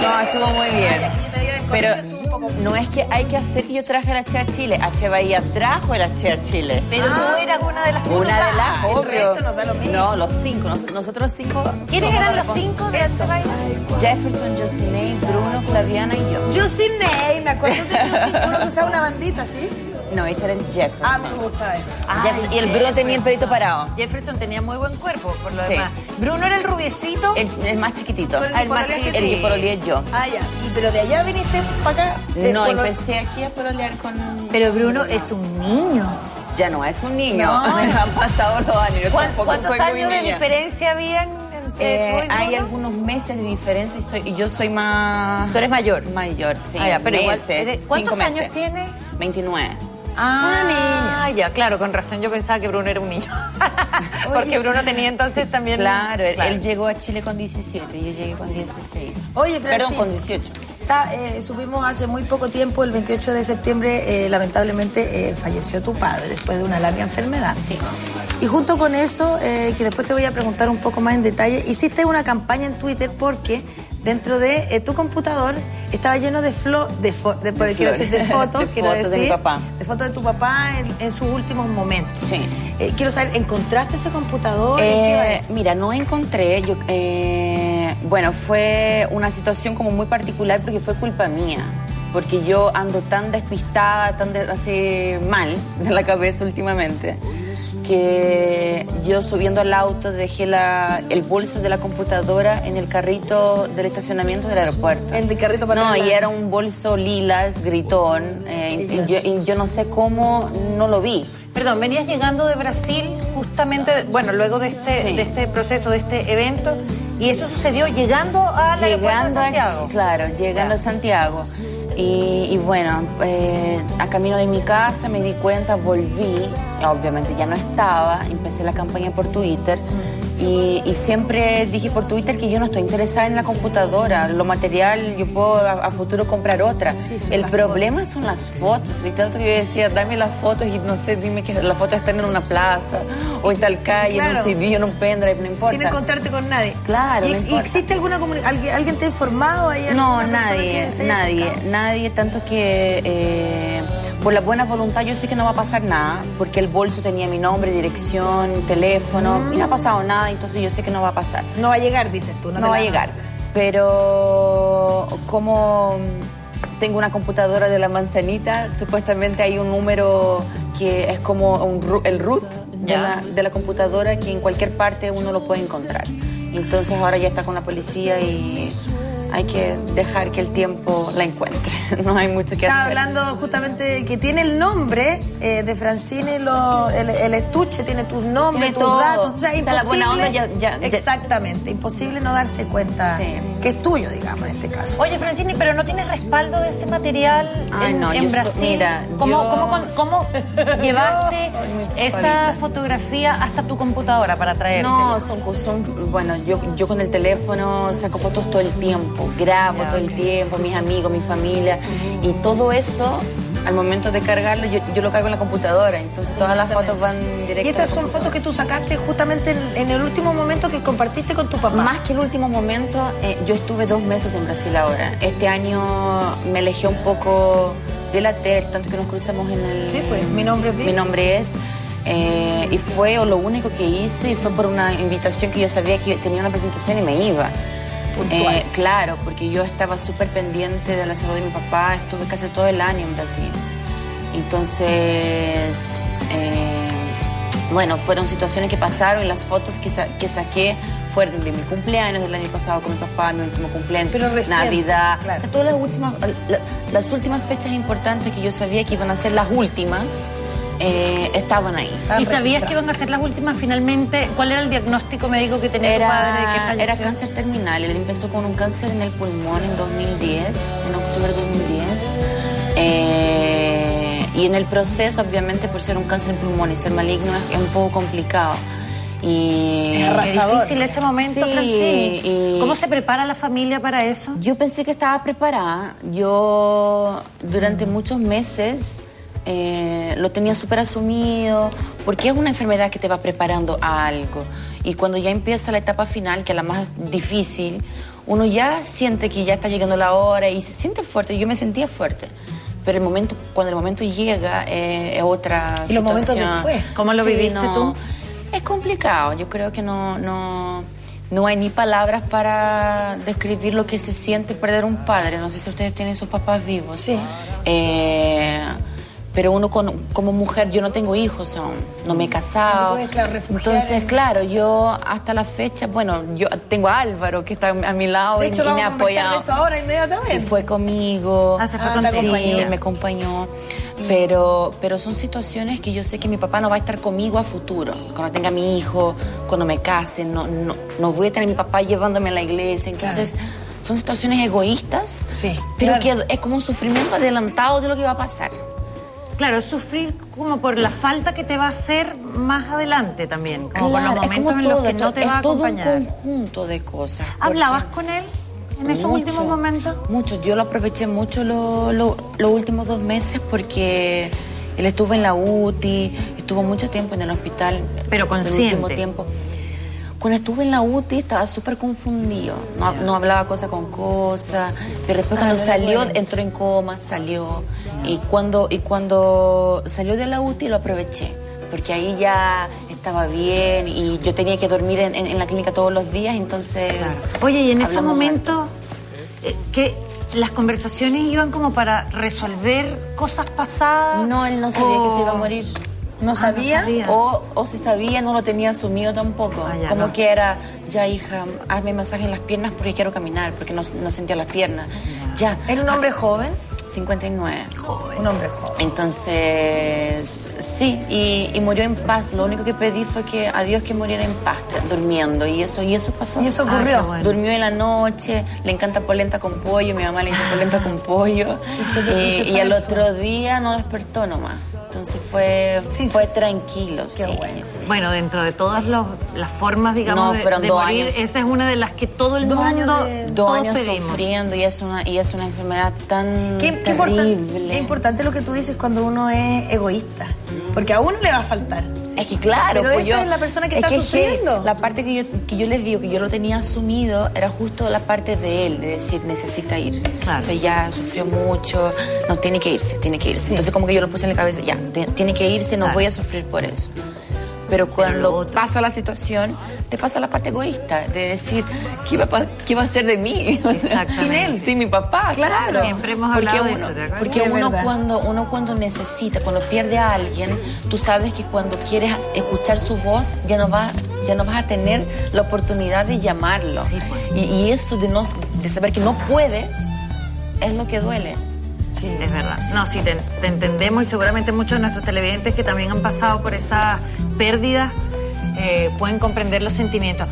No, estuvo muy bien. Pero no es que hay que hacer que yo traje la Chea Chile. H. Bahía trajo la Chea Chile. Pero tú eras una de las Una de las, obvio. El resto nos da lo mismo. No, los 5. Nosotros 5. ¿Quiénes eran los 5 de H. Bahía? Jefferson, Jocinei, Bruno, Flaviana y yo. Jocinei, me acuerdo de Jocinei, uno que usaba una bandita, ¿sí? No, ese era el Jefferson. Ah, me gusta eso. Y el Bruno tenía el pelito parado. Jefferson tenía muy buen cuerpo, por lo Sí. demás. Bruno era el rubiecito. El más chiquitito. El más chiquitito. El que pololeé yo. Ah, ya. Pero de allá viniste para acá. No, empecé aquí a pololear con... Pero Bruno es un niño. Ya no es un niño. No. Me han pasado los años. Yo tampoco ¿Cuántos soy muy años de niña. diferencia habían entre tú y Hay Bruno? algunos meses de diferencia y yo soy más... Tú eres mayor. Mayor, sí. Ah, ya, pero igual, meses, ¿cuántos 5 años meses. tiene? 29. Ah, una niña. Ya, claro, con razón yo pensaba que Bruno era un niño. Porque Bruno tenía entonces también... Claro, él llegó a Chile con 17 y yo llegué con 16. Oye, Francis, Perdón, con 18. Supimos hace muy poco tiempo, el 28 de septiembre, lamentablemente falleció tu padre después de una larga enfermedad. Sí. Y junto con eso, que después te voy a preguntar un poco más en detalle, hiciste una campaña en Twitter porque dentro de tu computador estaba lleno de fotos, quiero decir, de fotos, de fotos de mi papá. De fotos de tu papá en sus últimos momentos. Sí. Quiero saber, ¿encontraste ese computador? ¿En qué va eso? Mira, no encontré. Bueno, fue una situación como muy particular porque fue culpa mía. Porque yo ando tan despistada, así mal de la cabeza últimamente, que yo subiendo al auto dejé el bolso de la computadora en el carrito del estacionamiento del aeropuerto. El de carrito para No, atrás. y era un bolso lilas, gritón, y yo no sé cómo no lo vi. Perdón, venías llegando de Brasil justamente, bueno, luego de este proceso, de este evento, y eso sucedió llegando al aeropuerto de Santiago. Claro, llegando a Santiago. Y bueno, a camino de mi casa me di cuenta, volví, obviamente ya no estaba, empecé la campaña por Twitter y siempre dije por Twitter que yo no estoy interesada en la computadora, lo material yo puedo a futuro comprar otra. Sí, el problema son las fotos, y tanto que yo decía, dame las fotos y no sé, dime que las fotos están en una plaza o en tal calle, Claro. en un CD, en un pendrive, no importa. Sin encontrarte con nadie. Claro, ¿Y no importa. existe alguna comunicación? ¿Alguien te ha informado ahí? No, ¿Alguna persona nadie, que se haya acercado? nadie, tanto que por la buena voluntad yo sé que no va a pasar nada, porque el bolso tenía mi nombre, dirección, teléfono, y no ha pasado nada, entonces yo sé que no va a pasar. No va a llegar, dices tú. No va a llegar, pero como tengo una computadora de la manzanita, supuestamente hay un número que es como el root de la computadora que en cualquier parte uno lo puede encontrar. Entonces ahora ya está con la policía y hay que dejar que el tiempo la encuentre. No hay mucho que Estaba hacer. hablando justamente que tiene el nombre de Francine, el estuche, tiene tus nombres, Tiene tus todo. datos. O sea, O sea, la buena onda ya- Exactamente, imposible no darse cuenta que es tuyo, digamos, en este caso. Oye, Francini, pero ¿no tienes respaldo de ese material Ay, no, en yo Brasil? mira, ¿Cómo llevaste soy muy esa culpabilita. fotografía hasta tu computadora para traerte? No, bueno, yo con el teléfono saco fotos todo el tiempo, grabo todo el tiempo, mis amigos, mi familia, y todo eso, al momento de cargarlo, yo lo cargo en la computadora, entonces todas las fotos van directo. Y estas a la son fotos que tú sacaste justamente en el último momento que compartiste con tu papá. Más que el último momento, yo estuve 2 meses en Brasil ahora. Este año me alejé un poco de la tele, tanto que nos cruzamos en el... Sí, pues, Mi nombre es Vic. Mi nombre es... y fue lo único que hice, y fue por una invitación que yo sabía que tenía una presentación y me iba. Claro, porque yo estaba súper pendiente de la salud de mi papá, estuve casi todo el año en Brasil. Entonces, bueno, fueron situaciones que pasaron y las fotos que saqué fueron de mi cumpleaños del año pasado con mi papá, mi último cumpleaños, Pero recién, Navidad, claro. todas las últimas fechas importantes que yo sabía que iban a ser las últimas, estaban ahí. ¿Y sabías que iban a ser las últimas finalmente? ¿Cuál era el diagnóstico médico que tenía tu padre que falleció? Era cáncer terminal. Él empezó con un cáncer en el pulmón en 2010, en octubre de 2010. Y en el proceso, obviamente, por ser un cáncer en pulmón y ser maligno, es un poco complicado. Y Es arrasador. Es difícil ese momento, Sí, Francini. y- ¿Cómo se prepara la familia para eso? Yo pensé que estaba preparada. Yo durante muchos meses lo tenía súper asumido, porque es una enfermedad que te va preparando a algo. Y cuando ya empieza la etapa final, que es la más difícil, uno ya siente que ya está llegando la hora y se siente fuerte. Yo me sentía fuerte. Pero cuando el momento llega, es otra situación. ¿Y los momentos después? ¿Cómo lo viviste tú? Es complicado. Yo creo que no hay ni palabras para describir lo que se siente perder un padre. No sé si ustedes tienen sus papás vivos. Sí. Pero uno como mujer, yo no tengo hijos aún, no me he casado. No puedes, refugiar. Entonces, claro, yo hasta la fecha, bueno, yo tengo a Álvaro que está a mi lado de hecho, y me ha De apoyado. eso ahora inmediatamente. Se fue conmigo. Se fue contigo. Sí, me acompañó. Pero son situaciones que yo sé que mi papá no va a estar conmigo a futuro. Cuando tenga mi hijo, cuando me case, no voy a tener a mi papá llevándome a la iglesia. Entonces, son situaciones egoístas, pero que es como un sufrimiento adelantado de lo que va a pasar. Claro, es sufrir como por la falta que te va a hacer más adelante también, como por los momentos en los que no te va a acompañar. Es todo un conjunto de cosas. ¿Hablabas con él en esos últimos momentos? Mucho, yo lo aproveché mucho los últimos 2 meses porque él estuvo en la UTI, estuvo mucho tiempo en el hospital. Pero consciente. El último tiempo. Cuando estuve en la UTI estaba súper confundido, no hablaba cosa con cosa, pero después cuando salió, entró en coma, salió. Y cuando salió de la UTI lo aproveché, porque ahí ya estaba bien y yo tenía que dormir en la clínica todos los días, entonces... Claro. Oye, y en ese momento, ¿qué? ¿Las conversaciones iban como para resolver cosas pasadas? No, él no sabía que se iba a morir. ¿No sabía? No sabía. O si sabía, no lo tenía asumido tampoco. Como que era, ya hija, hazme masaje en las piernas porque quiero caminar, porque no sentía las piernas. Ya. ¿Era un hombre joven? 59. Un hombre joven. Entonces, sí, y murió en paz. Lo único que pedí fue que a Dios que muriera en paz, durmiendo. Y eso pasó. ¿Y eso ocurrió? Bueno. Durmió en la noche, le encanta polenta con pollo, mi mamá le hizo polenta con pollo. Y al otro día no despertó nomás. Entonces fue tranquilo. Qué sí. bueno. Bueno, dentro de todas las formas, digamos, de fueron 2 morir, años. Esa es una de las que todo el 2 mundo, años de- 2 todos años pedimos. sufriendo y es una enfermedad tan Qué terrible. importante lo que tú dices cuando uno es egoísta, porque a uno le va a faltar. Es que claro, Pero pues esa es la persona que está sufriendo. La parte que yo les digo, que yo lo tenía asumido, era justo la parte de él, de decir, necesita ir. Claro. O sea, ya sufrió mucho, no, tiene que irse. Sí. Entonces como que yo lo puse en la cabeza, ya, tiene que irse, no voy a sufrir por eso. Pero cuando pasa la situación, te pasa la parte egoísta, de decir, ¿qué va a hacer de mí? Exactamente. Sin él. Sin mi papá, claro. Siempre hemos hablado de eso, ¿te acuerdas? Porque Sí, es uno verdad. cuando necesita, cuando pierde a alguien, tú sabes que cuando quieres escuchar su voz, ya no vas a tener la oportunidad de llamarlo. Sí, pues. Y eso de saber que no puedes, es lo que duele. Sí, es verdad. No, sí, te entendemos y seguramente muchos de nuestros televidentes que también han pasado por esas pérdidas pueden comprender los sentimientos.